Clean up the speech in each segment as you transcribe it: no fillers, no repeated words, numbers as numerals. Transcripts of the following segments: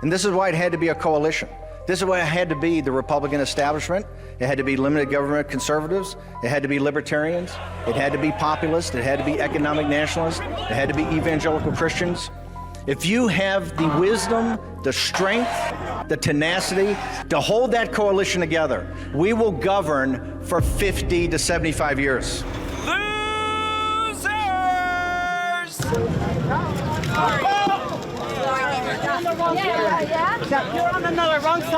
And this is why it had to be a coalition. This is why it had to be the Republican establishment. It had to be limited government conservatives. It had to be libertarians. It had to be populist. It had to be economic nationalists. It had to be evangelical Christians. If you have the wisdom, the strength, the tenacity to hold that coalition together, we will govern for 50 to 75 years.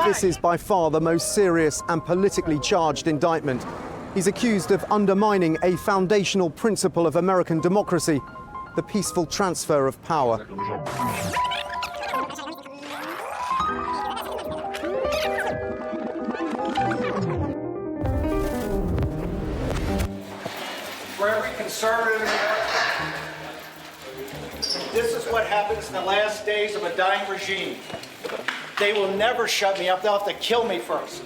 This is by far the most serious and politically charged indictment. He's accused of undermining a foundational principle of American democracy, the peaceful transfer of power. For every conservative in America, this is what happens in the last days of a dying regime. They will never shut me up. They'll have to kill me first.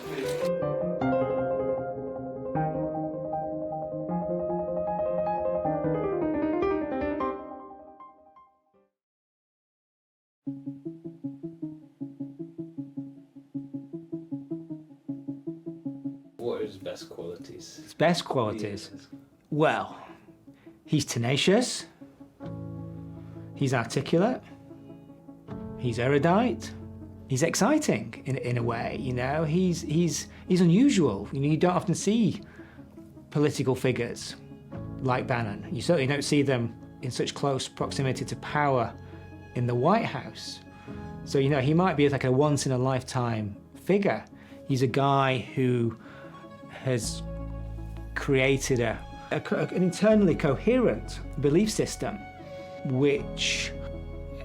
What are his best qualities? His best qualities? Well, he's tenacious, he's articulate, he's erudite, he's exciting in a way, you know. He's unusual. You know, you don't often see political figures like Bannon. You certainly don't see them in such close proximity to power in the White House. So, you know, he might be like a once-in-a-lifetime figure. He's a guy who has created an internally coherent belief system which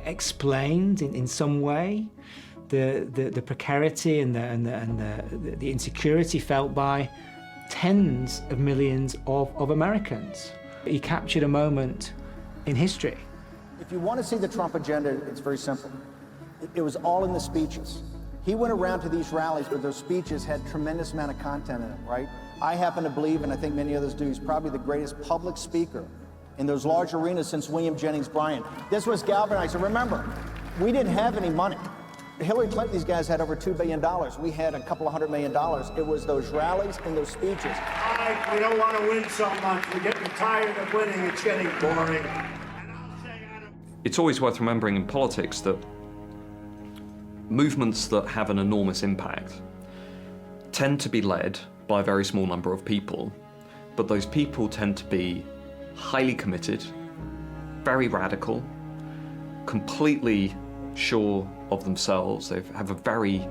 explained in some way the precarity and the insecurity felt by tens of millions of Americans. He captured a moment in history. If you want to see the Trump agenda, it's very simple. It was all in the speeches. He went around to these rallies, but those speeches had tremendous amount of content in it, right? I happen to believe, and I think many others do, he's probably the greatest public speaker in those large arenas since William Jennings Bryan. This was galvanizing. Remember, we didn't have any money. Hillary Clinton, these guys had over $2 billion. We had a couple of $100 million. It was those rallies and those speeches. All right, we don't want to win so much. We're getting tired of winning. It's getting boring. It's always worth remembering in politics that movements that have an enormous impact tend to be led by a very small number of people, but those people tend to be highly committed, very radical, completely sure of themselves. They have a very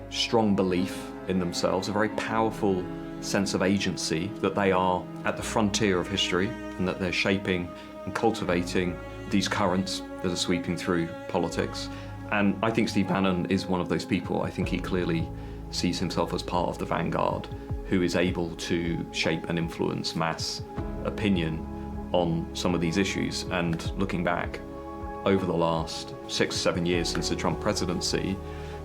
strong belief in themselves, a very powerful sense of agency that they are at the frontier of history and that they're shaping and cultivating these currents that are sweeping through politics. And I think Steve Bannon is one of those people. I think he clearly sees himself as part of the vanguard who is able to shape and influence mass opinion on some of these issues. And looking back over the last 6 or 7 years since the Trump presidency,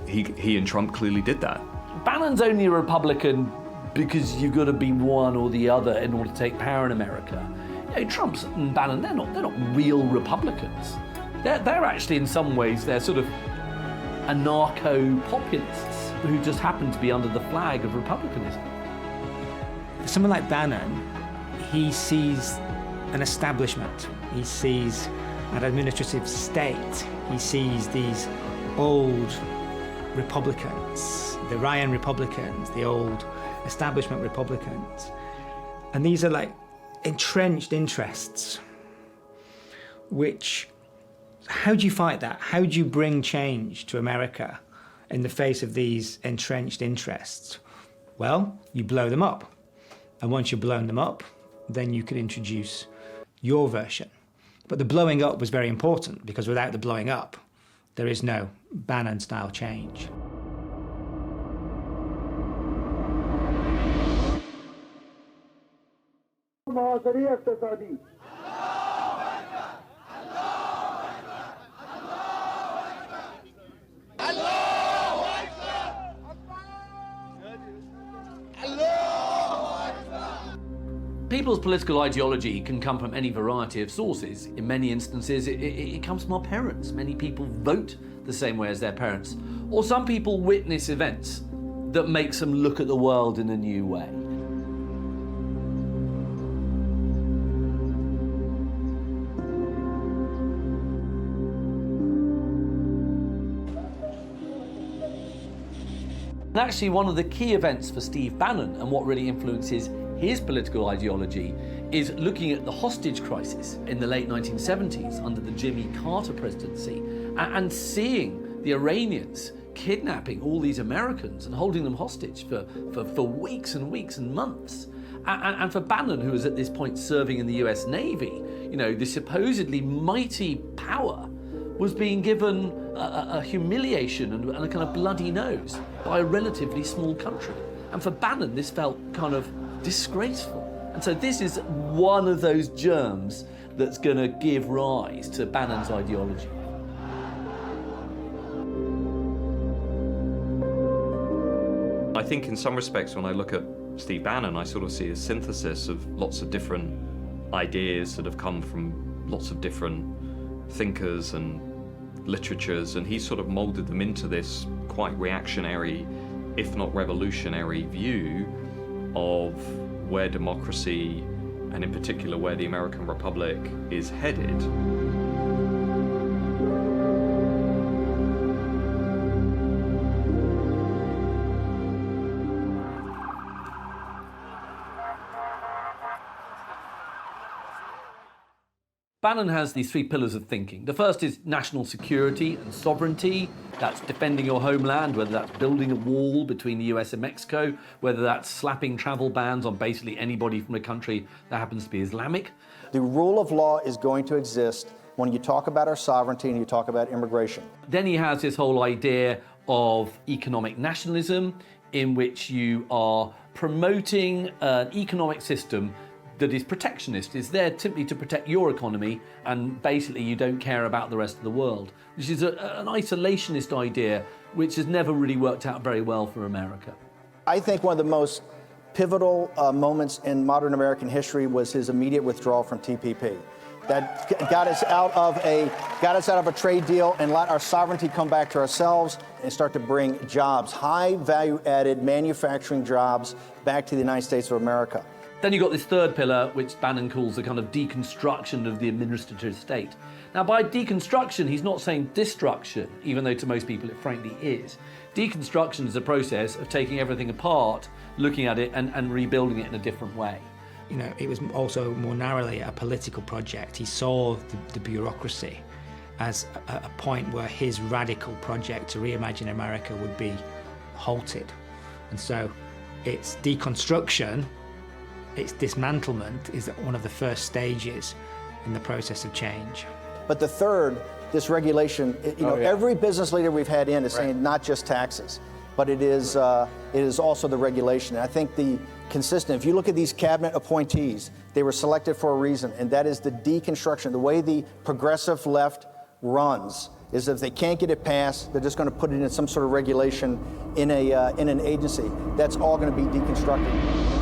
he and Trump clearly did that. Bannon's only a Republican because you've got to be one or the other in order to take power in America. You know, Trump and Bannon, they're not real Republicans. They're actually, in some ways, they're sort of anarcho-populists who just happen to be under the flag of republicanism. Someone like Bannon, he sees an establishment. He sees an administrative state. He sees these old Republicans, the Ryan Republicans, the old establishment Republicans. And these are like entrenched interests, which, how do you fight that? How do you bring change to America in the face of these entrenched interests? Well, you blow them up. And once you've blown them up, then you can introduce your version. But the blowing up was very important, because without the blowing up, there is no Bannon-style change. People's political ideology can come from any variety of sources. In many instances, it comes from our parents. Many people vote the same way as their parents. Or some people witness events that makes them look at the world in a new way. And actually, one of the key events for Steve Bannon and what really influences his political ideology is looking at the hostage crisis in the late 1970s under the Jimmy Carter presidency and seeing the Iranians kidnapping all these Americans and holding them hostage for weeks and weeks and months. And for Bannon, who was at this point serving in the US Navy, you know, the supposedly mighty power was being given a humiliation and a kind of bloody nose by a relatively small country. And for Bannon, this felt kind of disgraceful. And so this is one of those germs that's going to give rise to Bannon's ideology. I think in some respects, when I look at Steve Bannon, I sort of see a synthesis of lots of different ideas that have come from lots of different thinkers and literatures, and he sort of molded them into this quite reactionary, if not revolutionary, view of where democracy, and in particular where the American Republic, is headed. Bannon has these three pillars of thinking. The first is national security and sovereignty. That's defending your homeland, whether that's building a wall between the US and Mexico, whether that's slapping travel bans on basically anybody from a country that happens to be Islamic. The rule of law is going to exist when you talk about our sovereignty and you talk about immigration. Then he has this whole idea of economic nationalism, in which you are promoting an economic system that is protectionist. It's there simply to protect your economy, and basically you don't care about the rest of the world, which is an isolationist idea which has never really worked out very well for America. I think one of the most pivotal moments in modern American history was his immediate withdrawal from TPP. That got us out of a trade deal and let our sovereignty come back to ourselves and start to bring jobs, high value added manufacturing jobs, back to the United States of America. Then you've got this third pillar, which Bannon calls the kind of deconstruction of the administrative state. Now, by deconstruction, he's not saying destruction, even though to most people it frankly is. Deconstruction is a process of taking everything apart, looking at it and rebuilding it in a different way. You know, it was also more narrowly a political project. He saw the bureaucracy as a point where his radical project to reimagine America would be halted. And so its deconstruction, its dismantlement, is one of the first stages in the process of change. But the third, this regulation, every business leader we've had in is saying not just taxes, but it is also the regulation. And I think the consistent, if you look at these cabinet appointees, they were selected for a reason, and that is the deconstruction. The way the progressive left runs is if they can't get it passed, they're just going to put it in some sort of regulation in an agency. That's all going to be deconstructed.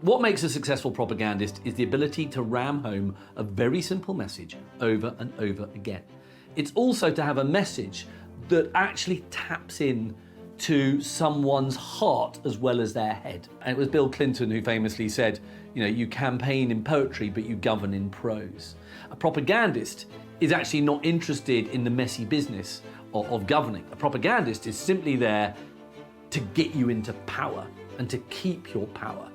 What makes a successful propagandist is the ability to ram home a very simple message over and over again. It's also to have a message that actually taps in to someone's heart as well as their head. And it was Bill Clinton who famously said, you campaign in poetry, but you govern in prose. A propagandist is actually not interested in the messy business of governing. A propagandist is simply there to get you into power and to keep your power.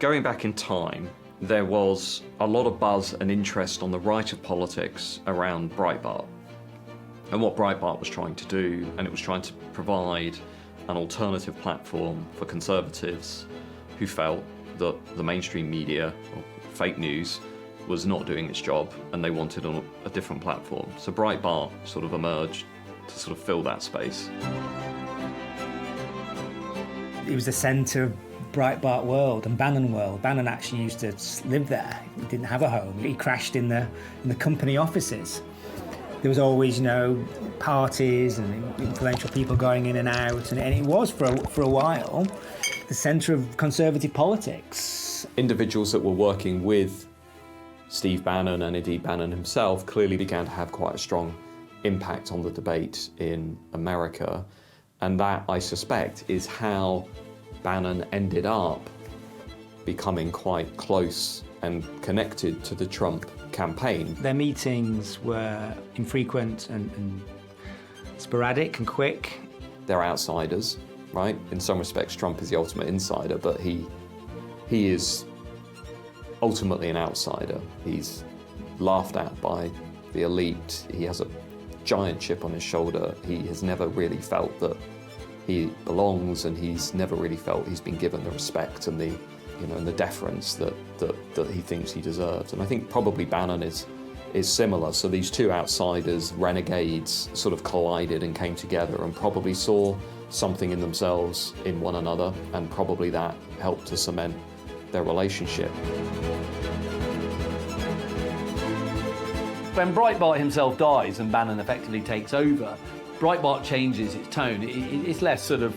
Going back in time, there was a lot of buzz and interest on the right of politics around Breitbart and what Breitbart was trying to do, and it was trying to provide an alternative platform for conservatives who felt that the mainstream media, or fake news, was not doing its job and they wanted a different platform. So Breitbart sort of emerged to sort of fill that space. It was the centre of Breitbart world and Bannon world. Bannon actually used to live there. He didn't have a home. He crashed in the company offices. There was always, parties and influential people going in and out, and it was for a while the centre of conservative politics. Individuals that were working with Steve Bannon and indeed Bannon himself clearly began to have quite a strong impact on the debate in America, and that, I suspect, is how Bannon ended up becoming quite close and connected to the Trump campaign. Their meetings were infrequent and sporadic and quick. They're outsiders, right? In some respects, Trump is the ultimate insider, but he is ultimately an outsider. He's laughed at by the elite. He has a giant chip on his shoulder. He has never really felt that he belongs, and he's never really felt he's been given the respect and the and the deference that he thinks he deserves. And I think probably Bannon is similar. So these two outsiders, renegades, sort of collided and came together and probably saw something in themselves in one another, and probably that helped to cement their relationship. When Breitbart himself dies and Bannon effectively takes over, Breitbart changes its tone. It's less sort of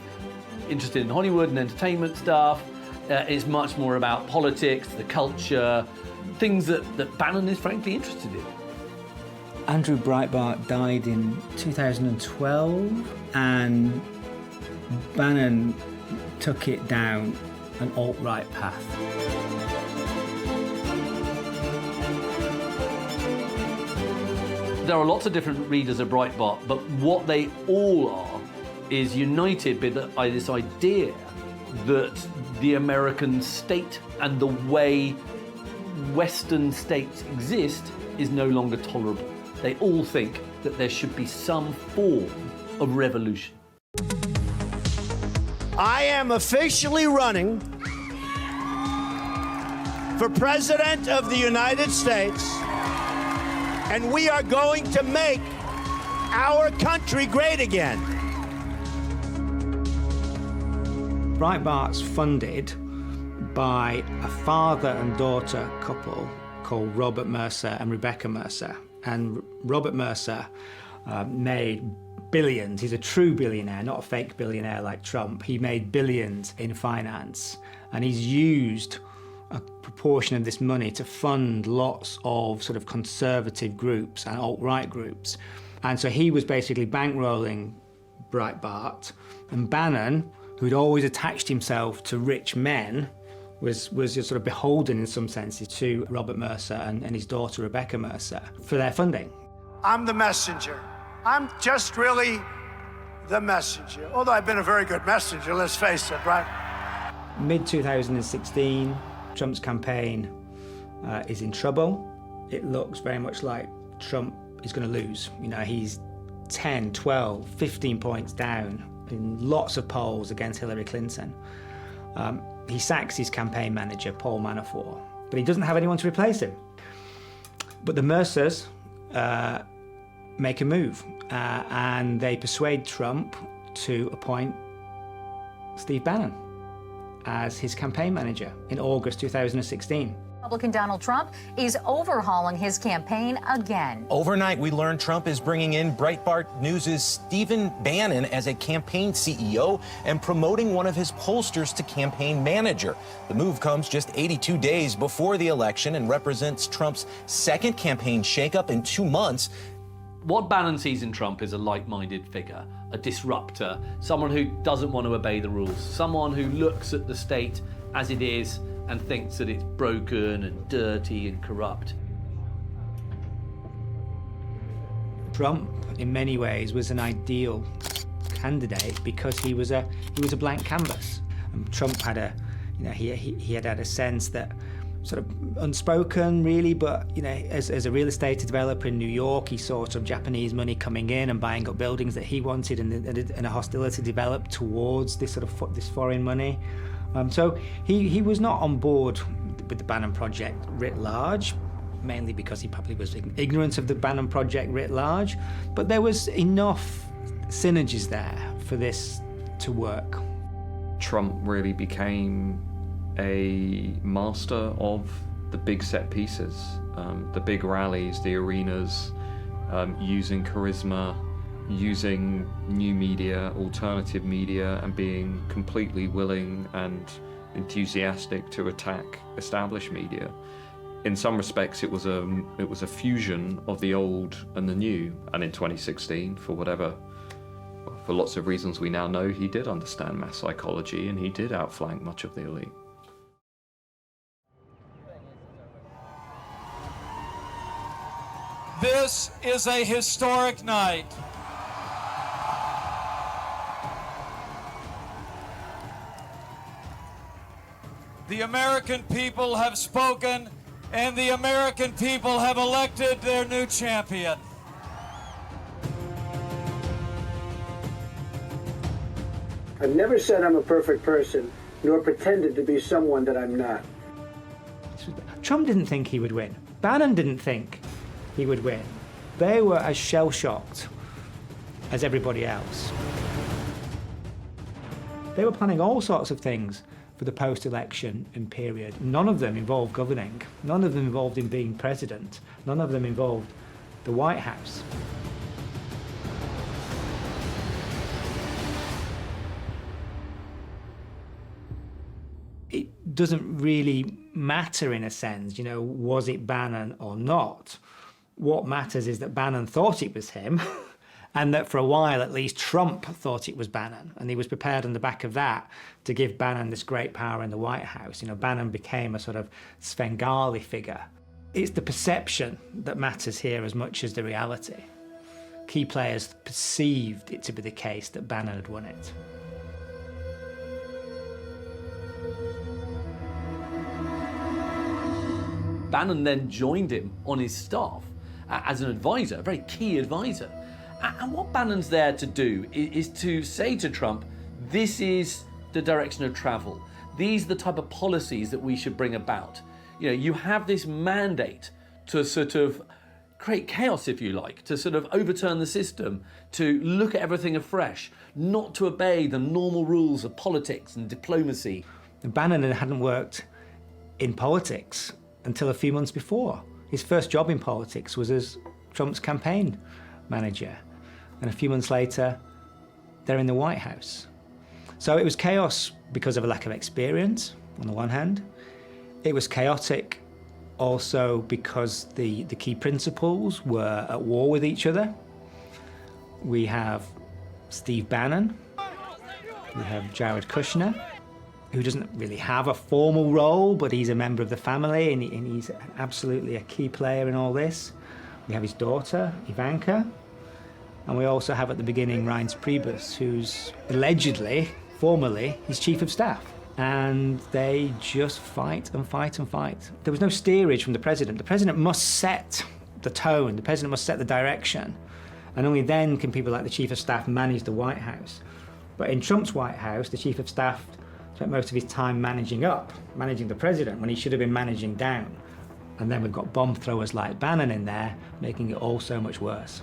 interested in Hollywood and entertainment stuff. It's much more about politics, the culture, things that Bannon is frankly interested in. Andrew Breitbart died in 2012, and Bannon took it down an alt-right path. There are lots of different readers of Breitbart, but what they all are is united by this idea that the American state and the way Western states exist is no longer tolerable. They all think that there should be some form of revolution. I am officially running for President of the United States, and we are going to make our country great again. Breitbart's funded by a father and daughter couple called Robert Mercer and Rebecca Mercer. And Robert Mercer made billions. He's a true billionaire, not a fake billionaire like Trump. He made billions in finance, and he's used a proportion of this money to fund lots of sort of conservative groups and alt-right groups. And so he was basically bankrolling Breitbart, and Bannon, who'd always attached himself to rich men, was sort of beholden in some senses to Robert Mercer and his daughter Rebecca Mercer for their funding. I'm the messenger. I'm just really the messenger. Although I've been a very good messenger, let's face it, right? Mid-2016, Trump's campaign is in trouble. It looks very much like Trump is going to lose. He's 10, 12, 15 points down in lots of polls against Hillary Clinton. He sacks his campaign manager, Paul Manafort, but he doesn't have anyone to replace him. But the Mercers make a move, and they persuade Trump to appoint Steve Bannon as his campaign manager in August 2016. Republican Donald Trump is overhauling his campaign again. Overnight, we learned Trump is bringing in Breitbart News' Steve Bannon as a campaign CEO and promoting one of his pollsters to campaign manager. The move comes just 82 days before the election and represents Trump's second campaign shakeup in 2 months. What Bannon sees in Trump is a like-minded figure, a disruptor, someone who doesn't want to obey the rules, someone who looks at the state as it is and thinks that it's broken and dirty and corrupt. Trump, in many ways, was an ideal candidate because he was a blank canvas. And Trump had he had a sense that, sort of unspoken really, but as a real estate developer in New York, he saw sort of Japanese money coming in and buying up buildings that he wanted, and a hostility developed towards this foreign money. So he was not on board with the Bannon project writ large, mainly because he probably was ignorant of the Bannon project writ large, but there was enough synergies there for this to work. Trump really became a master of the big set pieces, the big rallies, the arenas, using charisma, using new media, alternative media, and being completely willing and enthusiastic to attack established media. In some respects, it was a fusion of the old and the new. And in 2016, for lots of reasons we now know, he did understand mass psychology, and he did outflank much of the elite. This is a historic night. The American people have spoken, and the American people have elected their new champion. I've never said I'm a perfect person, nor pretended to be someone that I'm not. Trump didn't think he would win. Bannon didn't think he would win. They were as shell-shocked as everybody else. They were planning all sorts of things for the post-election period. None of them involved governing. None of them involved in being president. None of them involved the White House. It doesn't really matter in a sense, was it Bannon or not? What matters is that Bannon thought it was him, and that for a while at least Trump thought it was Bannon, and he was prepared on the back of that to give Bannon this great power in the White House. Bannon became a sort of Svengali figure. It's the perception that matters here as much as the reality. Key players perceived it to be the case that Bannon had won it. Bannon then joined him on his staff as an advisor, a very key advisor. And what Bannon's there to do is to say to Trump, this is the direction of travel. These are the type of policies that we should bring about. You have this mandate to sort of create chaos, if you like, to sort of overturn the system, to look at everything afresh, not to obey the normal rules of politics and diplomacy. Bannon hadn't worked in politics until a few months before. His first job in politics was as Trump's campaign manager. And a few months later, they're in the White House. So it was chaos because of a lack of experience, on the one hand. It was chaotic also because the key principles were at war with each other. We have Steve Bannon, we have Jared Kushner, who doesn't really have a formal role, but he's a member of the family, and he's absolutely a key player in all this. We have his daughter, Ivanka, and we also have at the beginning Reince Priebus, who's allegedly, formally, his chief of staff. And they just fight and fight and fight. There was no steerage from the president. The president must set the tone, the president must set the direction, and only then can people like the chief of staff manage the White House. But in Trump's White House, the chief of staff spent most of his time managing up, managing the president, when he should have been managing down. And then we've got bomb throwers like Bannon in there, making it all so much worse.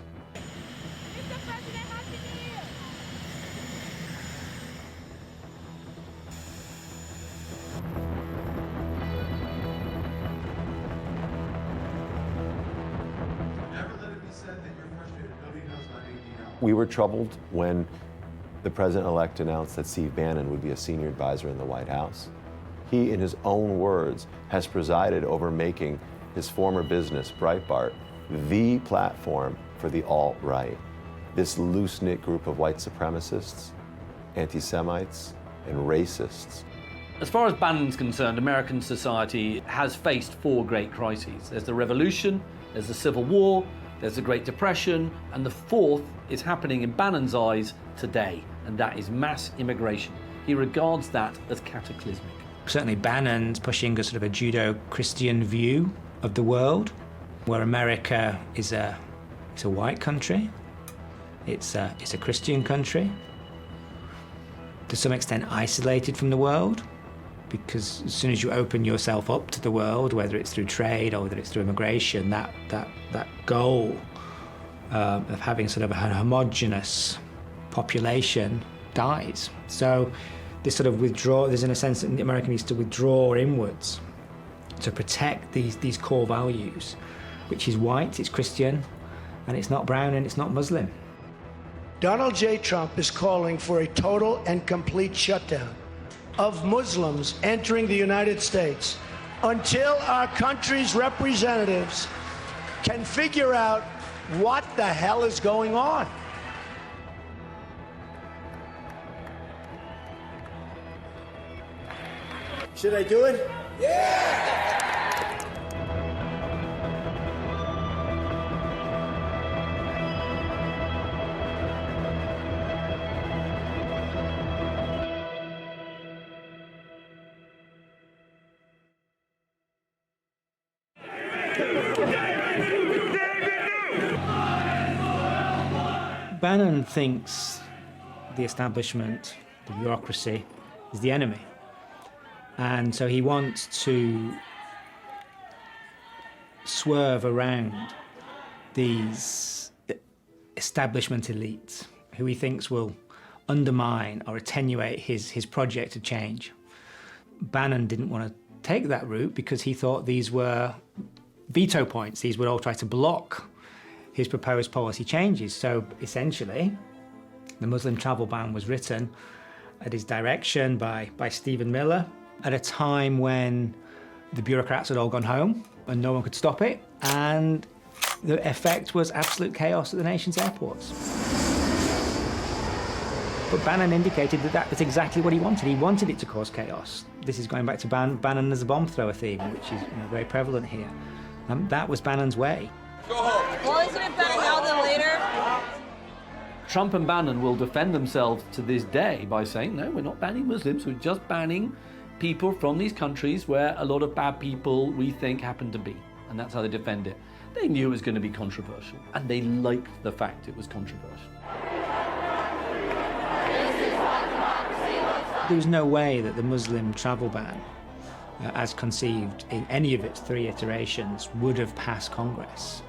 We were troubled when the president-elect announced that Steve Bannon would be a senior advisor in the White House. He, in his own words, has presided over making his former business, Breitbart, the platform for the alt-right. This loose-knit group of white supremacists, anti-Semites, and racists. As far as Bannon's concerned, American society has faced four great crises. There's the Revolution, there's the Civil War, there's the Great Depression, and the fourth is happening in Bannon's eyes today, and that is mass immigration. He regards that as cataclysmic. Certainly Bannon's pushing a sort of a Judeo-Christian view of the world, where America is a white country, it's a Christian country, to some extent isolated from the world, because as soon as you open yourself up to the world, whether it's through trade or whether it's through immigration, that goal of having sort of a homogenous population dies. So this sort of withdraw, there's in a sense that America needs to withdraw inwards to protect these core values, which is white, it's Christian, and it's not brown, and it's not Muslim. Donald J. Trump is calling for a total and complete shutdown of Muslims entering the United States until our country's representatives can figure out what the hell is going on. Should I do it? Yeah! Bannon thinks the establishment, the bureaucracy, is the enemy. And so he wants to swerve around these establishment elites who he thinks will undermine or attenuate his project of change. Bannon didn't want to take that route because he thought these were veto points. These would all try to block his proposed policy changes. So essentially, the Muslim travel ban was written at his direction by Stephen Miller at a time when the bureaucrats had all gone home and no one could stop it, and the effect was absolute chaos at the nation's airports. But Bannon indicated that was exactly what he wanted. He wanted it to cause chaos. This is going back to Bannon as a bomb thrower theme, which is very prevalent here. That was Bannon's way. Well, isn't it better now than later? Trump and Bannon will defend themselves to this day by saying, no, we're not banning Muslims, we're just banning people from these countries where a lot of bad people we think happen to be. And that's how they defend it. They knew it was going to be controversial, and they liked the fact it was controversial. There was no way that the Muslim travel ban, as conceived in any of its three iterations, would have passed Congress.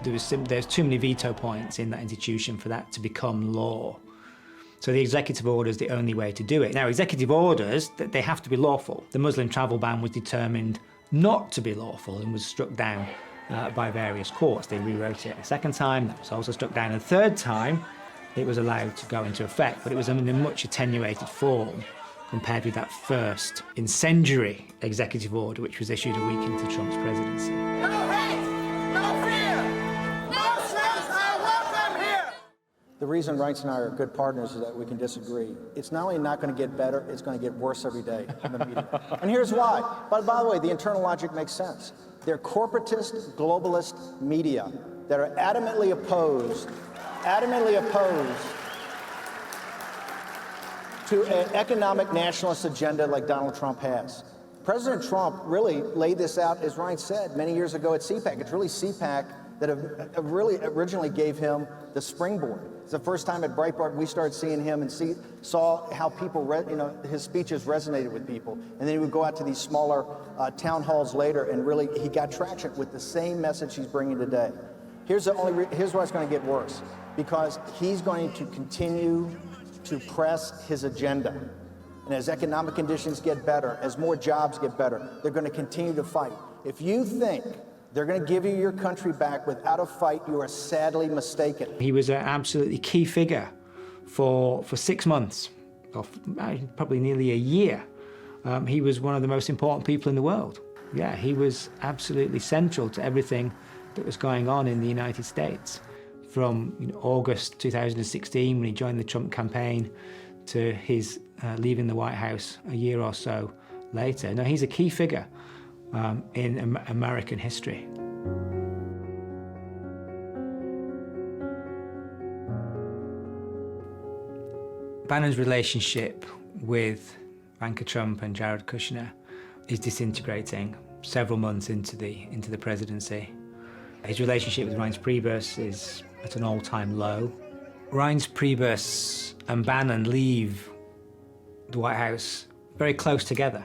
There's too many veto points in that institution for that to become law. So the executive order is the only way to do it. Now, executive orders, they have to be lawful. The Muslim travel ban was determined not to be lawful and was struck down by various courts. They rewrote it a second time, that was also struck down. And a third time, it was allowed to go into effect, but it was in a much attenuated form compared with that first incendiary executive order, which was issued a week into Trump's presidency. No hate! No fear! Muslims are welcome here! The reason Reince and I are good partners is that we can disagree. It's not only not going to get better, it's going to get worse every day in the media. And here's why. But by the way, the internal logic makes sense. They're corporatist, globalist media that are adamantly opposed to an economic nationalist agenda like Donald Trump has. President Trump really laid this out, as Ryan said, many years ago at CPAC. It's really CPAC that really originally gave him the springboard. It's the first time at Breitbart we started seeing him and saw how people, his speeches resonated with people. And then he would go out to these smaller town halls later, and really he got traction with the same message he's bringing today. Here's why it's going to get worse, because he's going to continue to press his agenda. And as economic conditions get better, as more jobs get better, they're going to continue to fight. If you think they're going to give you your country back without a fight, you are sadly mistaken. He was an absolutely key figure for 6 months, or probably nearly a year. He was one of the most important people in the world. Yeah, he was absolutely central to everything that was going on in the United States. From August 2016, when he joined the Trump campaign, to his leaving the White House a year or so later. No, he's a key figure in American history. Bannon's relationship with Ivanka Trump and Jared Kushner is disintegrating several months into the presidency. His relationship with Reince Priebus is at an all-time low. Reince Priebus and Bannon leave the White House very close together.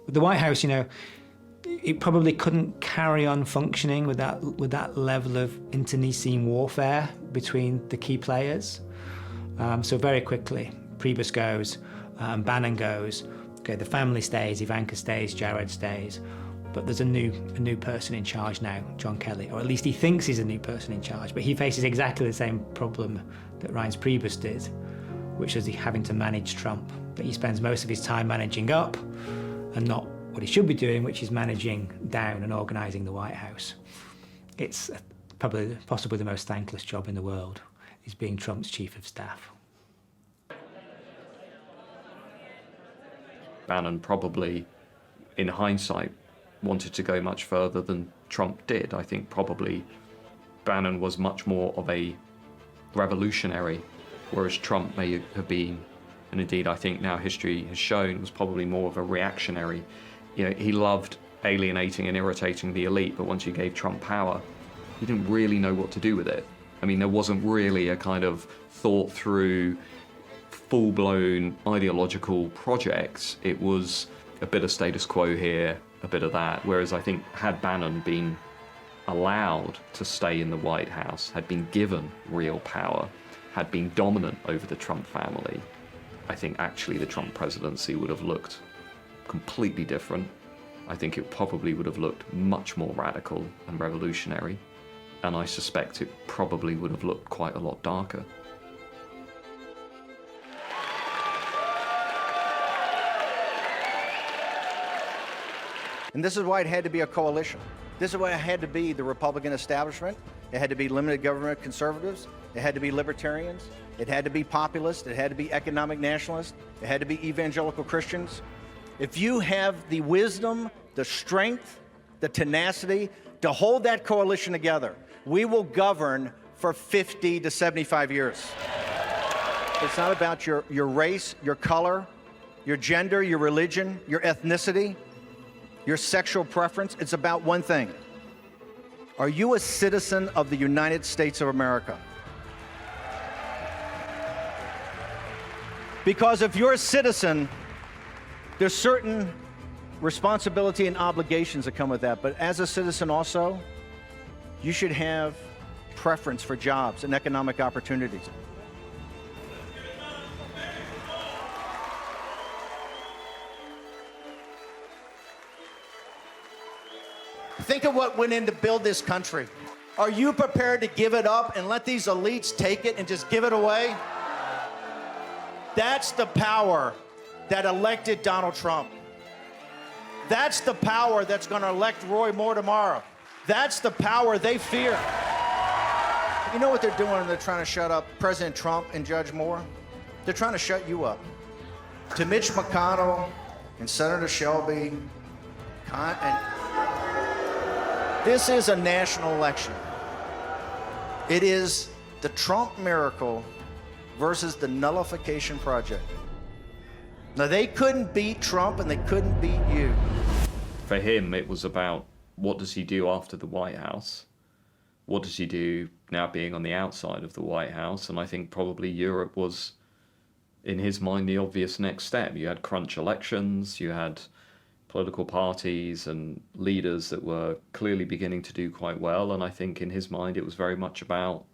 But the White House, it probably couldn't carry on functioning with that level of internecine warfare between the key players. So very quickly, Priebus goes, And Bannon goes, okay, the family stays, Ivanka stays, Jared stays, but there's a new person in charge now, John Kelly, or at least he thinks he's a new person in charge, but he faces exactly the same problem that Reince Priebus did, which is having to manage Trump, that he spends most of his time managing up and not what he should be doing, which is managing down and organising the White House. It's possibly the most thankless job in the world, is being Trump's chief of staff. Bannon probably, in hindsight, wanted to go much further than Trump did. I think probably Bannon was much more of a revolutionary, whereas Trump may have been, and indeed I think now history has shown, was probably more of a reactionary. You know, he loved alienating and irritating the elite, but once you gave Trump power, he didn't really know what to do with it. I mean, there wasn't really a kind of thought through, full-blown ideological projects. It was a bit of status quo here, a bit of that, whereas I think had Bannon been allowed to stay in the White House, had been given real power, had been dominant over the Trump family, I think actually the Trump presidency would have looked completely different. I think it probably would have looked much more radical and revolutionary, and I suspect it probably would have looked quite a lot darker. And this is why it had to be a coalition. This is why it had to be the Republican establishment. It had to be limited government conservatives. It had to be libertarians. It had to be populists. It had to be economic nationalists. It had to be evangelical Christians. If you have the wisdom, the strength, the tenacity to hold that coalition together, we will govern for 50 to 75 years. It's not about your race, your color, your gender, your religion, your ethnicity, your sexual preference. It's about one thing. Are you a citizen of the United States of America? Because if you're a citizen, there's certain responsibility and obligations that come with that. But as a citizen also, you should have preference for jobs and economic opportunities. Think of what went in to build this country. Are you prepared to give it up and let these elites take it and just give it away? That's the power that elected Donald Trump. That's the power that's going to elect Roy Moore tomorrow. That's the power they fear. You know what they're doing? They're trying to shut up President Trump and Judge Moore. They're trying to shut you up. To Mitch McConnell and Senator Shelby, this is a national election. It is the Trump miracle versus the nullification project. Now, they couldn't beat Trump and they couldn't beat you. For him, it was about what does he do after the White House? What does he do now being on the outside of the White House? And I think probably Europe was, in his mind, the obvious next step. You had crunch elections, you had political parties and leaders that were clearly beginning to do quite well, and I think in his mind it was very much about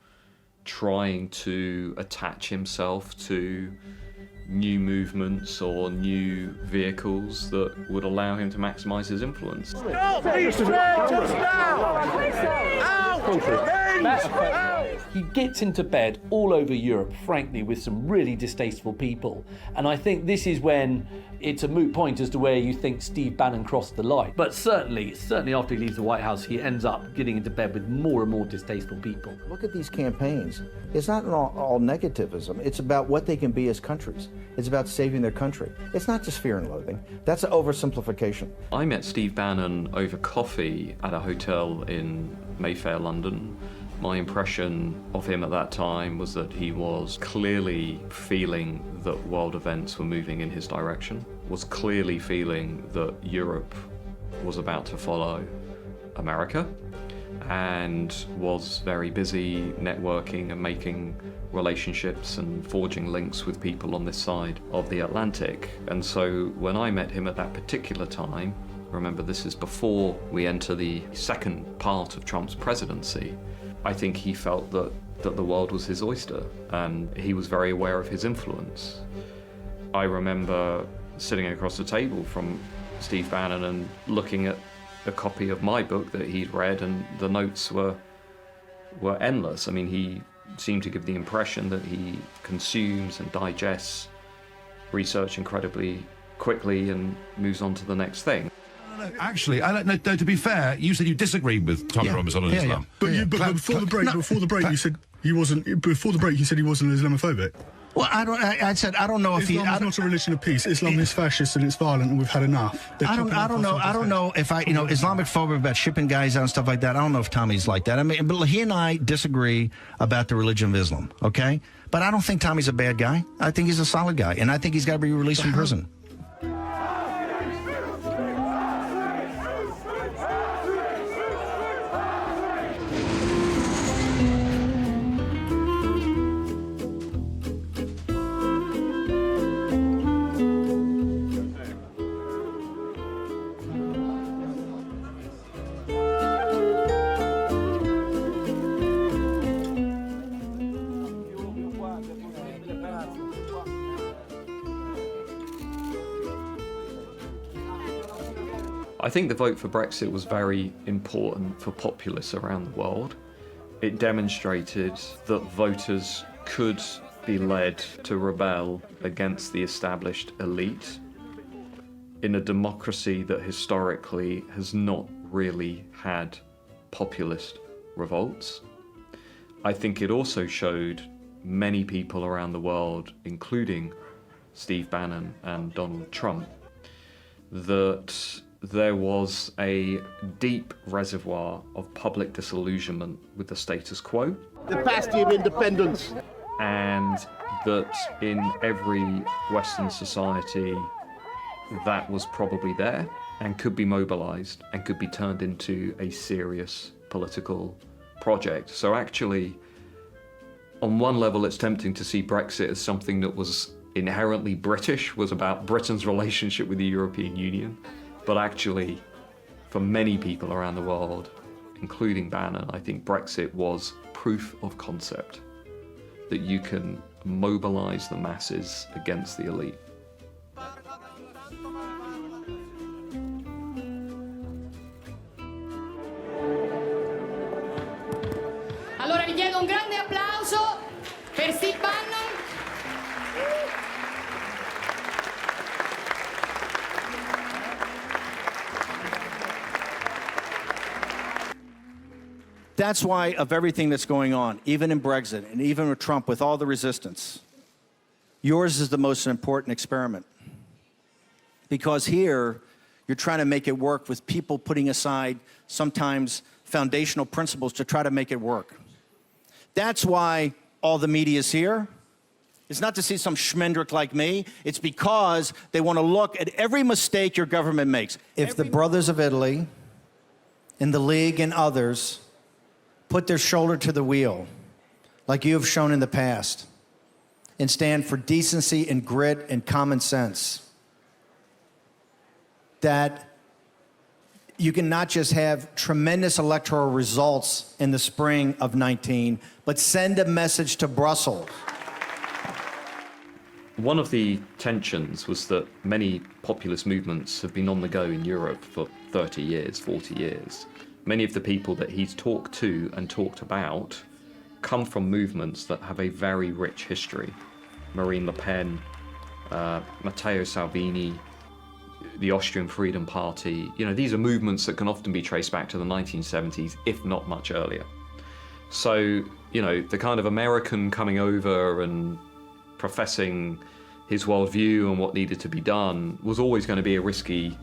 trying to attach himself to new movements or new vehicles that would allow him to maximize his influence. He gets into bed all over Europe, frankly, with some really distasteful people. And I think this is when it's a moot point as to where you think Steve Bannon crossed the line. But certainly after he leaves the White House, he ends up getting into bed with more and more distasteful people. Look at these campaigns. It's not all negativism. It's about what they can be as countries. It's about saving their country. It's not just fear and loathing. That's an oversimplification. I met Steve Bannon over coffee at a hotel in Mayfair, London. My impression of him at that time was that he was clearly feeling that world events were moving in his direction, was clearly feeling that Europe was about to follow America, and was very busy networking and making relationships and forging links with people on this side of the Atlantic. And so when I met him at that particular time, remember this is before we enter the second part of Trump's presidency, I think he felt that the world was his oyster, and he was very aware of his influence. I remember sitting across the table from Steve Bannon and looking at a copy of my book that he'd read, and the notes were endless. I mean, he seemed to give the impression that he consumes and digests research incredibly quickly and moves on to the next thing. Actually, I don't know. To be fair, you said you disagreed with Tommy Robinson on Islam. But before the break, you said he wasn't. Before the break, you said he wasn't Islamophobic. Well, I said I don't know if Islam is not a religion of peace. Islam is fascist and it's violent, and we've had enough. I don't know if Islamic phobia about shipping guys out and stuff like that. I don't know if Tommy's like that. I mean, but he and I disagree about the religion of Islam. Okay, but I don't think Tommy's a bad guy. I think he's a solid guy, and I think he's got to be released from prison. I think the vote for Brexit was very important for populists around the world. It demonstrated that voters could be led to rebel against the established elite in a democracy that historically has not really had populist revolts. I think it also showed many people around the world, including Steve Bannon and Donald Trump, that there was a deep reservoir of public disillusionment with the status quo. The bastion of independence. And that in every Western society that was probably there and could be mobilized and could be turned into a serious political project. So actually, on one level, it's tempting to see Brexit as something that was inherently British, was about Britain's relationship with the European Union. But actually, for many people around the world, including Bannon, I think Brexit was proof of concept that you can mobilize the masses against the elite. Allora vi chiedo un grande applauso per Steve Bannon. That's why, of everything that's going on, even in Brexit and even with Trump, with all the resistance, yours is the most important experiment. Because here, you're trying to make it work with people putting aside sometimes foundational principles to try to make it work. That's why all the media is here. It's not to see some schmendrick like me. It's because they want to look at every mistake your government makes. If the brothers of Italy, and the League and others put their shoulder to the wheel, like you have shown in the past, and stand for decency and grit and common sense, that you can not just have tremendous electoral results in the spring of 19, but send a message to Brussels. One of the tensions was that many populist movements have been on the go in Europe for 30 years, 40 years. Many of the people that he's talked to and talked about come from movements that have a very rich history. Marine Le Pen, Matteo Salvini, the Austrian Freedom Party. You know, these are movements that can often be traced back to the 1970s, if not much earlier. So, you know, the kind of American coming over and professing his worldview and what needed to be done was always going to be a risky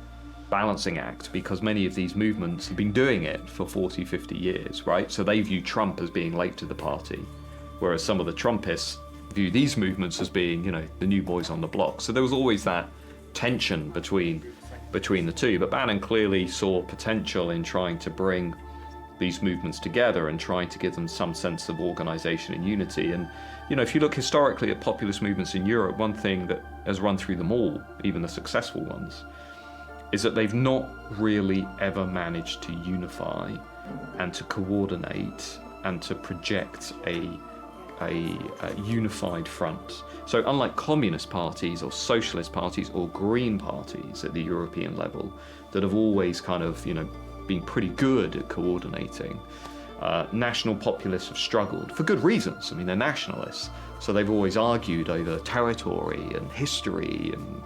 balancing act, because many of these movements have been doing it for 40, 50 years, right? So they view Trump as being late to the party, whereas some of the Trumpists view these movements as being, you know, the new boys on the block. So there was always that tension between the two. But Bannon clearly saw potential in trying to bring these movements together and trying to give them some sense of organization and unity. And, you know, if you look historically at populist movements in Europe, one thing that has run through them all, even the successful ones, is that they've not really ever managed to unify and to coordinate and to project a a unified front. So unlike communist parties or socialist parties or green parties at the European level that have always kind of, been pretty good at coordinating, national populists have struggled for good reasons. I mean, they're nationalists, so they've always argued over territory and history and,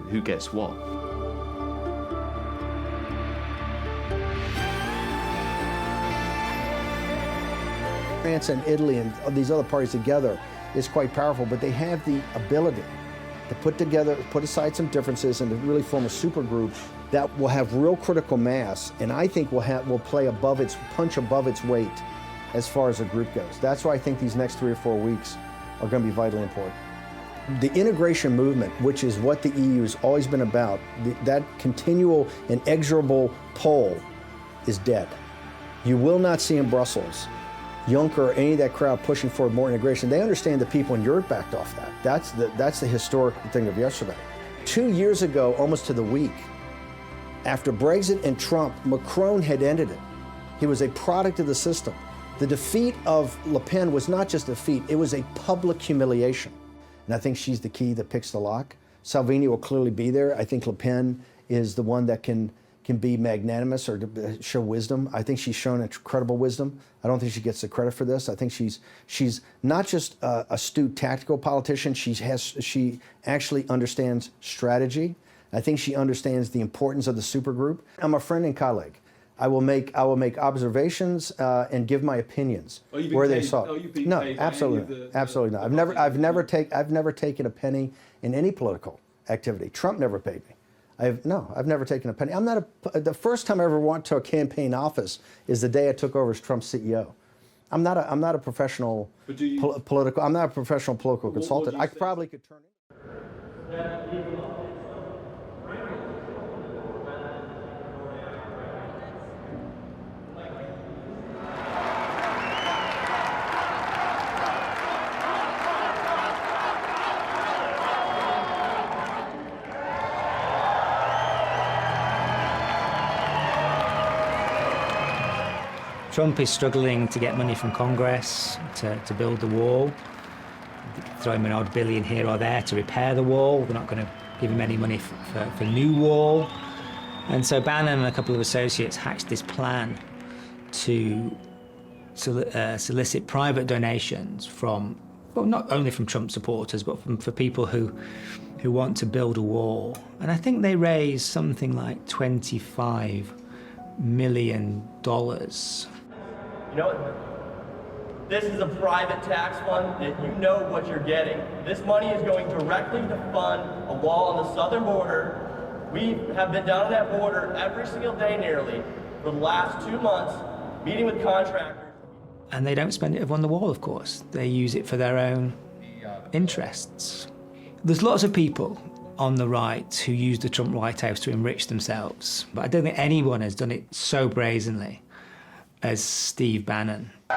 who gets what. France and Italy and these other parties together is quite powerful, but they have the ability to put aside some differences and to really form a supergroup that will have real critical mass, and I think will punch above its weight as far as a group goes. That's why I think these next 3 or 4 weeks are going to be vitally important. The integration movement, which is what the EU has always been about, that continual, inexorable pull is dead. You will not see in Brussels Juncker or any of that crowd pushing for more integration. They understand the people in Europe backed off that. That's the historic thing of yesterday. 2 years ago, almost to the week, after Brexit and Trump, Macron had ended it. He was a product of the system. The defeat of Le Pen was not just a defeat, it was a public humiliation. And I think she's the key that picks the lock. Salvini will clearly be there. I think Le Pen is the one that can be magnanimous or show wisdom. I think she's shown incredible wisdom. I don't think she gets the credit for this. I think she's not just an astute tactical politician. She actually understands strategy. I think she understands the importance of the supergroup. I'm a friend and colleague. I will make observations and give my opinions where they saw. No, absolutely not. I've never taken a penny in any political activity. Trump never paid me. I've never taken a penny. The first time I ever went to a campaign office is the day I took over as Trump's CEO. I'm not a professional political. I'm not a professional political consultant. I probably could turn it. Trump is struggling to get money from Congress to build the wall. Throw him an odd billion here or there to repair the wall. They're not going to give him any money for new wall. And so Bannon and a couple of associates hatched this plan to solicit private donations from, well, not only from Trump supporters, but for people who want to build a wall. And I think they raised something like $25 million. You know, this is a private tax fund that you know what you're getting. This money is going directly to fund a wall on the southern border. We have been down on that border every single day nearly for the last 2 months, meeting with contractors. And they don't spend it on the wall, of course. They use it for their own interests. There's lots of people on the right who use the Trump White House to enrich themselves, but I don't think anyone has done it so brazenly as Steve Bannon. So,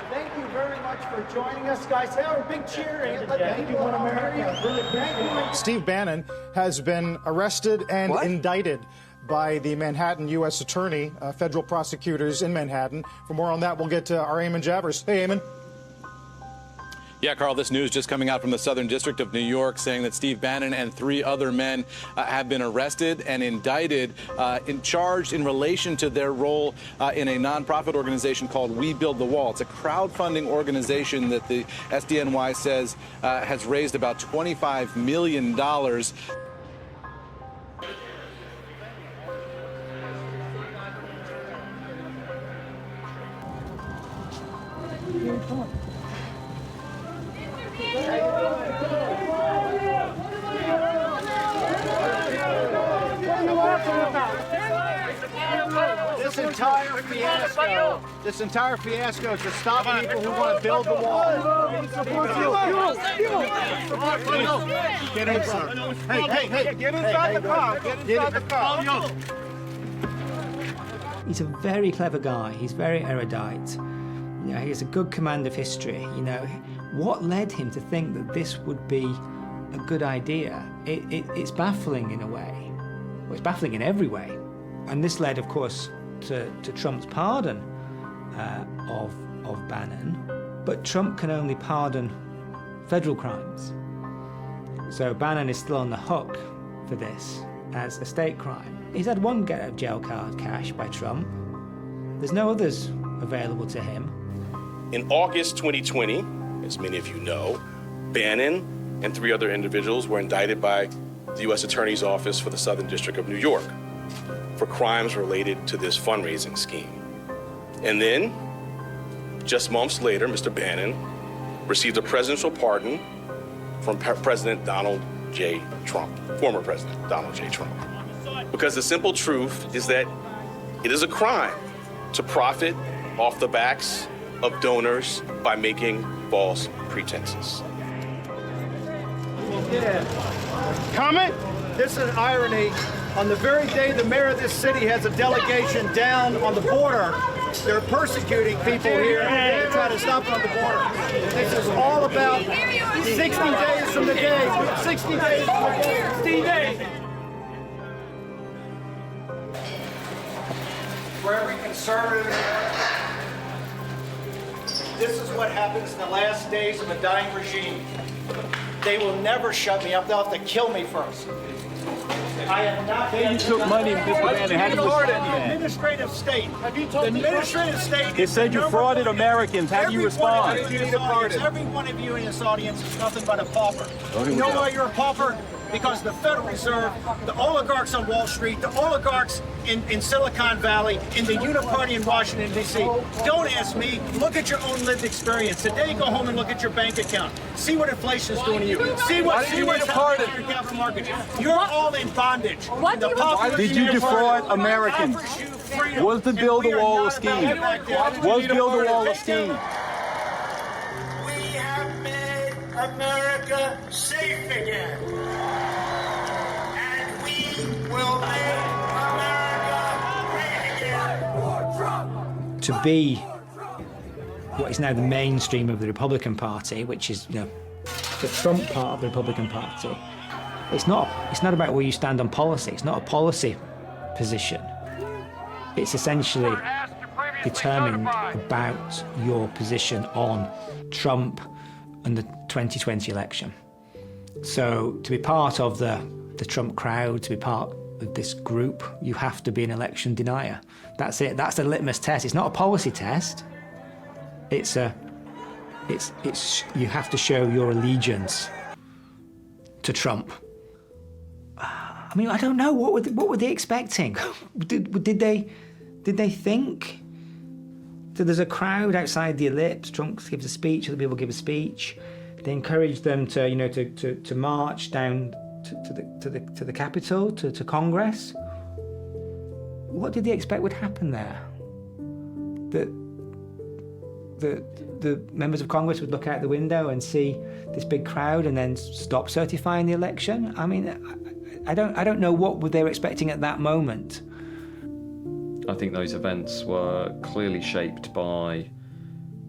thank you very much for joining us, guys. Hey, a big cheer. Thank you, One America. Steve Bannon has been arrested and indicted by the Manhattan U.S. Attorney, federal prosecutors in Manhattan. For more on that, we'll get to our Eamon Javers. Hey, Eamon. Yeah, Carl, this news just coming out from the Southern District of New York saying that Steve Bannon and 3 other men have been arrested and indicted and charged in relation to their role in a nonprofit organization called We Build the Wall. It's a crowdfunding organization that the SDNY says has raised about $25 million. This entire fiasco is to stop people who want to build the wall. Get inside. Hey, get inside the car. Get inside the car. He's a very clever guy. He's very erudite. You know, he has a good command of history. You know, what led him to think that this would be a good idea? It's baffling in a way. Well, it's baffling in every way. And this led, of course, to Trump's pardon of Bannon, but Trump can only pardon federal crimes. So Bannon is still on the hook for this as a state crime. He's had one get-out-of-jail card cash by Trump. There's no others available to him. In August 2020, as many of you know, Bannon and 3 other individuals were indicted by the U.S. Attorney's Office for the Southern District of New York for crimes related to this fundraising scheme. And then, just months later, Mr. Bannon received a presidential pardon from President Donald J. Trump, former President Donald J. Trump. Because the simple truth is that it is a crime to profit off the backs of donors by making false pretenses. Comment? This is an irony. On the very day the mayor of this city has a delegation down on the border, they're persecuting people here and trying to stop them on the border. This is all about 60 days from the day. 60 days from the day. 60 days. For every conservative, this is what happens in the last days of a dying regime. They will never shut me up. They'll have to kill me first. I am not. You took money, Mr. Bannon. How do you respond to that? Administrative state. The administrative state. It said you frauded Americans. How do you respond? Every one of you in this audience is nothing but a pauper. You know why you're a pauper? Because the Federal Reserve, the oligarchs on Wall Street, the oligarchs in Silicon Valley, in the Uniparty in Washington, D.C. Don't ask me. Look at your own lived experience. Today, go home and look at your bank account. See what inflation is doing to you. See what's happening in your capital markets. You're all in bondage. Did you defraud Americans? Was the Build the Wall a scheme? Was Build the Wall a scheme? We have made America safe again. And we will make America great again. To be what is now the mainstream of the Republican Party, which is, you know, the Trump part of the Republican Party, it's not about where you stand on policy. It's not a policy position. It's essentially determined about your position on Trump and the 2020 election. So to be part of the Trump crowd, to be part of this group, you have to be an election denier. That's it. That's the litmus test. It's not a policy test. It's you have to show your allegiance to Trump. I mean, I don't know. What were they expecting? Did they think that there's a crowd outside the ellipse? Trump gives a speech. Other people give a speech. They encourage them to, you know, to march down to the Capitol, to Congress. What did they expect would happen there? That the members of Congress would look out the window and see this big crowd and then stop certifying the election? I mean, I don't know what they were expecting at that moment. I think those events were clearly shaped by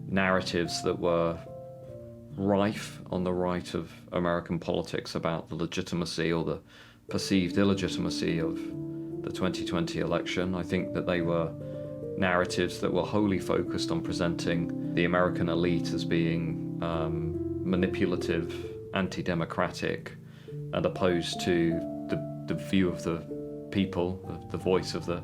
narratives that were rife on the right of American politics about the legitimacy or the perceived illegitimacy of the 2020 election. I think that they were narratives that were wholly focused on presenting the American elite as being manipulative, anti-democratic, and opposed to the view of the people, the voice of the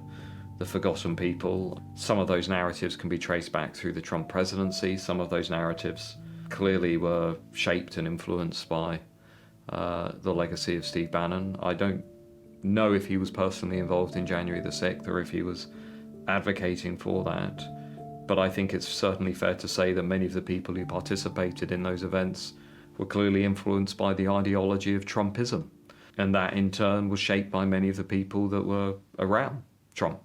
forgotten people. Some of those narratives can be traced back through the Trump presidency. Some of those narratives clearly were shaped and influenced by the legacy of Steve Bannon. I don't know if he was personally involved in January the 6th or if he was advocating for that, but I think it's certainly fair to say that many of the people who participated in those events were clearly influenced by the ideology of Trumpism, and that in turn was shaped by many of the people that were around Trump.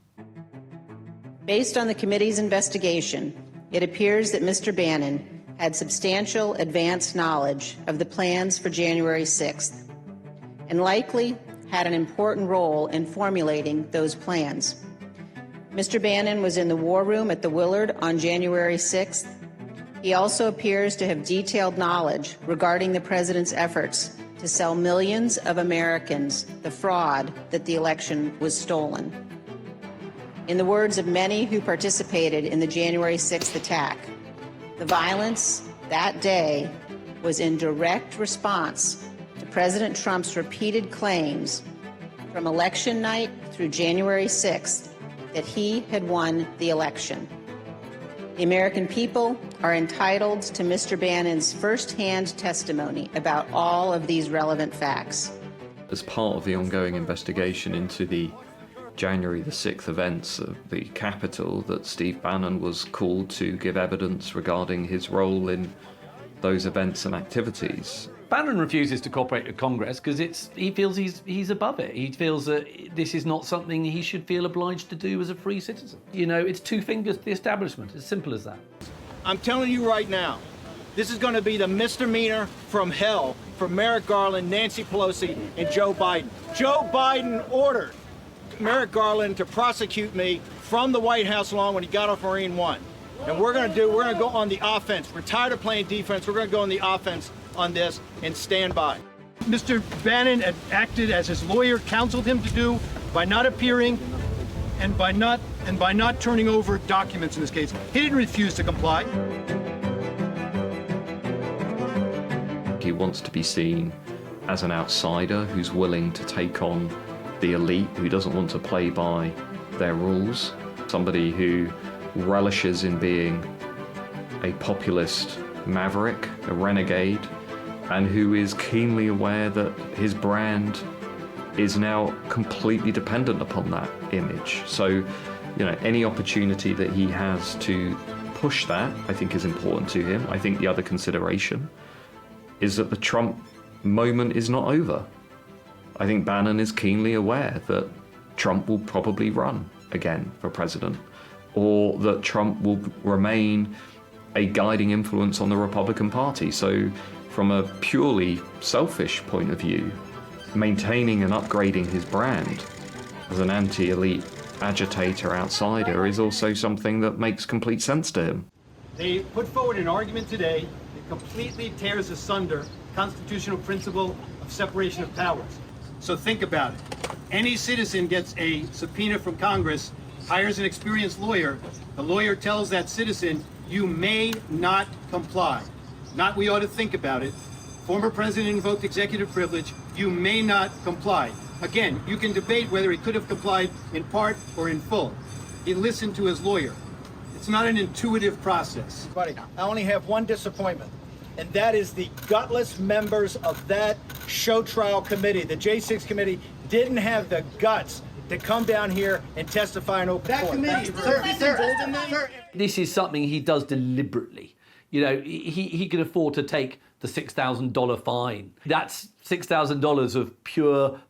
Based on the committee's investigation, it appears that Mr. Bannon had substantial advanced knowledge of the plans for January 6th and likely had an important role in formulating those plans. Mr. Bannon was in the war room at the Willard on January 6th. He also appears to have detailed knowledge regarding the president's efforts to sell millions of Americans the fraud that the election was stolen. In the words of many who participated in the January 6th attack, the violence that day was in direct response to President Trump's repeated claims from election night through January 6th that he had won the election. The American people are entitled to Mr. Bannon's firsthand testimony about all of these relevant facts. As part of the ongoing investigation into the January the 6th events at the Capitol, that Steve Bannon was called to give evidence regarding his role in those events and activities. Bannon refuses to cooperate with Congress because he feels he's above it. He feels that this is not something he should feel obliged to do as a free citizen. You know, it's two fingers to the establishment. As simple as that. I'm telling you right now, this is going to be the misdemeanor from hell for Merrick Garland, Nancy Pelosi, and Joe Biden. Joe Biden ordered Merrick Garland to prosecute me from the White House lawn when he got off Marine One. And we're going to go on the offense. We're tired of playing defense. We're going to go on the offense on this and stand by. Mr. Bannon acted as his lawyer counseled him to do by not appearing and by not turning over documents in this case. He didn't refuse to comply. He wants to be seen as an outsider who's willing to take on the elite, who doesn't want to play by their rules, somebody who relishes in being a populist maverick, a renegade, and who is keenly aware that his brand is now completely dependent upon that image. So, you know, any opportunity that he has to push that, I think, is important to him. I think the other consideration is that the Trump moment is not over. I think Bannon is keenly aware that Trump will probably run again for president, or that Trump will remain a guiding influence on the Republican Party. So from a purely selfish point of view, maintaining and upgrading his brand as an anti-elite agitator outsider is also something that makes complete sense to him. They put forward an argument today that completely tears asunder constitutional principle of separation of powers. So think about it. Any citizen gets a subpoena from Congress, hires an experienced lawyer. The lawyer tells that citizen, you may not comply. Not we ought to think about it. Former president invoked executive privilege. You may not comply. Again, you can debate whether he could have complied in part or in full. He listened to his lawyer. It's not an intuitive process. Buddy, I only have one disappointment, and that is the gutless members of that show trial committee, the J6 committee, didn't have the guts to come down here and testify in open court. This is something he does deliberately. You know, he can afford to take the $6,000 fine. That's $6,000 of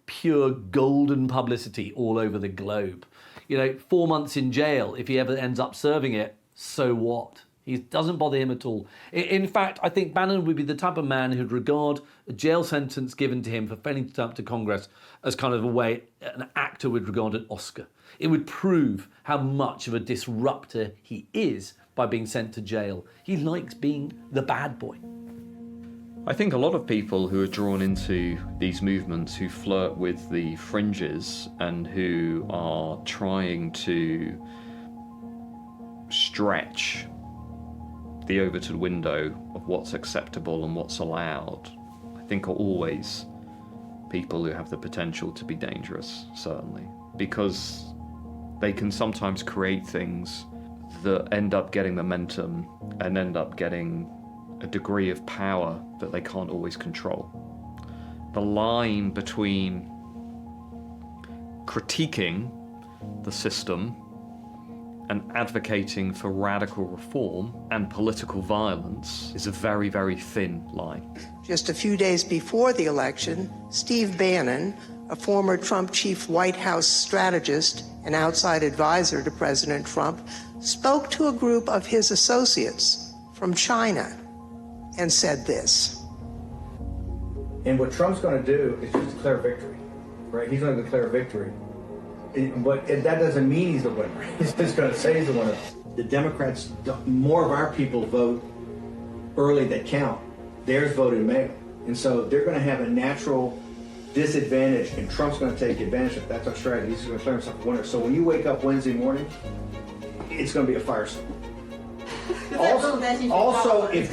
pure golden publicity all over the globe. You know, 4 months in jail, if he ever ends up serving it, so what? It doesn't bother him at all. In fact, I think Bannon would be the type of man who'd regard a jail sentence given to him for failing to turn up to Congress as kind of a way an actor would regard an Oscar. It would prove how much of a disruptor he is by being sent to jail. He likes being the bad boy. I think a lot of people who are drawn into these movements, who flirt with the fringes and who are trying to stretch the Overton window of what's acceptable and what's allowed, I think are always people who have the potential to be dangerous, certainly, because they can sometimes create things that end up getting momentum and end up getting a degree of power that they can't always control. The line between critiquing the system and advocating for radical reform and political violence is a very, very thin line. Just a few days before the election, Steve Bannon, a former Trump chief White House strategist and outside advisor to President Trump, spoke to a group of his associates from China and said this. And what Trump's going to do is just declare victory, right? He's going to declare victory. But that doesn't mean he's the winner. He's just going to say he's the winner. The Democrats, more of our people vote early that count. Theirs voted mail. And so they're going to have a natural disadvantaged, and Trump's going to take advantage of it. That's our strategy. He's going to declare himself a winner. So when you wake up Wednesday morning, it's going to be a firestorm. Also, if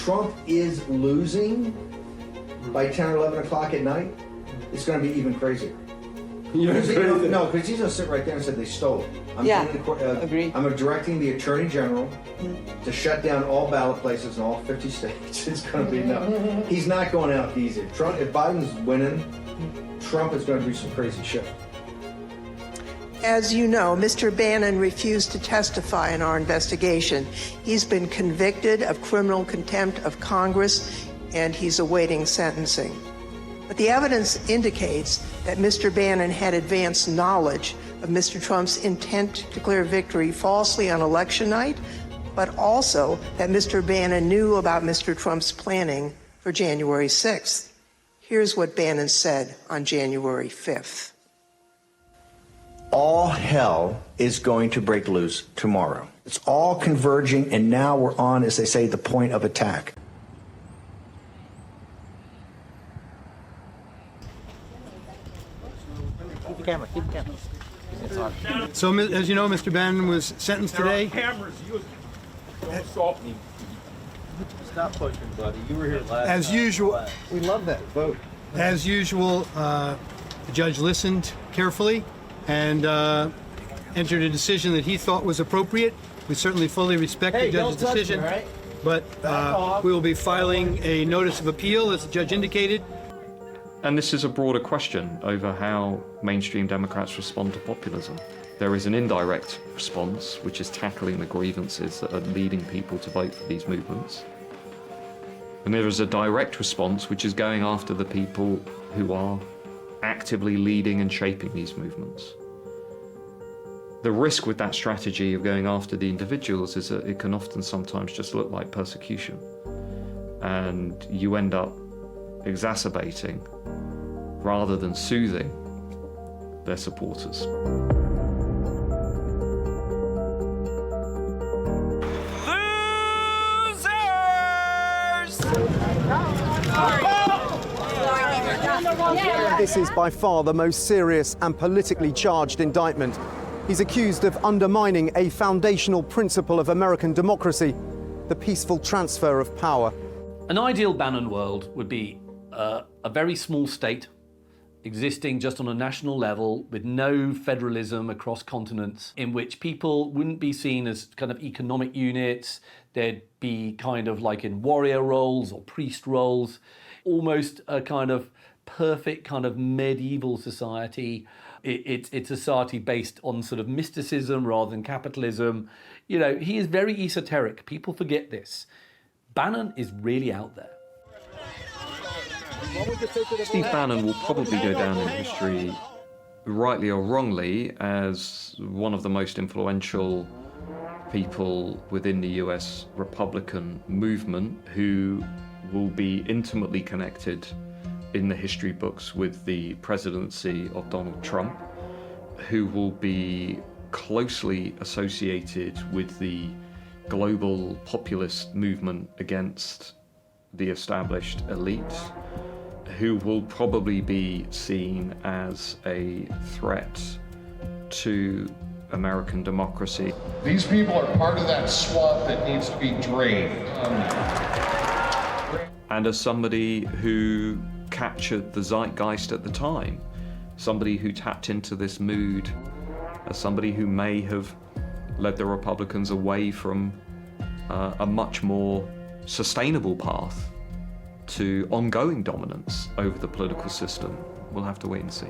Trump is losing by 10 or 11 o'clock at night, it's going to be even crazier. No, because he's going to sit right there and say they stole it. I'm directing the Attorney General to shut down all ballot places in all 50 states. It's going to be no. He's not going out easy. If Biden's winning, Trump is going to do some crazy shit. As you know, Mr. Bannon refused to testify in our investigation. He's been convicted of criminal contempt of Congress, and he's awaiting sentencing. But the evidence indicates that Mr. Bannon had advanced knowledge of Mr. Trump's intent to declare victory falsely on election night, but also that Mr. Bannon knew about Mr. Trump's planning for January 6th. Here's what Bannon said on January 5th. All hell is going to break loose tomorrow. It's all converging, and now we're on, as they say, the point of attack. Keep the camera. So, as you know, Mr. Bannon was sentenced today. Cameras, don't stop me. Stop pushing, buddy. You were here last As time. usual, we love that vote. As usual, the judge listened carefully and entered a decision that he thought was appropriate. We certainly fully respect the judge's decision, but we will be filing a notice of appeal, as the judge indicated. And this is a broader question over how mainstream Democrats respond to populism. There is an indirect response, which is tackling the grievances that are leading people to vote for these movements. And there is a direct response, which is going after the people who are actively leading and shaping these movements. The risk with that strategy of going after the individuals is that it can often sometimes just look like persecution. And you end up exacerbating rather than soothing their supporters. This is by far the most serious and politically charged indictment. He's accused of undermining a foundational principle of American democracy, the peaceful transfer of power. An ideal Bannon world would be a very small state existing just on a national level with no federalism across continents, in which people wouldn't be seen as kind of economic units. There'd be kind of like in warrior roles or priest roles, almost a kind of perfect kind of medieval society. It's a society based on sort of mysticism rather than capitalism. You know, he is very esoteric. People forget this. Bannon is really out there. Steve Bannon will probably go down in history, rightly or wrongly, as one of the most influential people within the US Republican movement, who will be intimately connected in the history books with the presidency of Donald Trump, who will be closely associated with the global populist movement against the established elite, who will probably be seen as a threat to American democracy. These people are part of that swamp that needs to be drained. And as somebody who captured the zeitgeist at the time, somebody who tapped into this mood, as somebody who may have led the Republicans away from a much more sustainable path to ongoing dominance over the political system. We'll have to wait and see.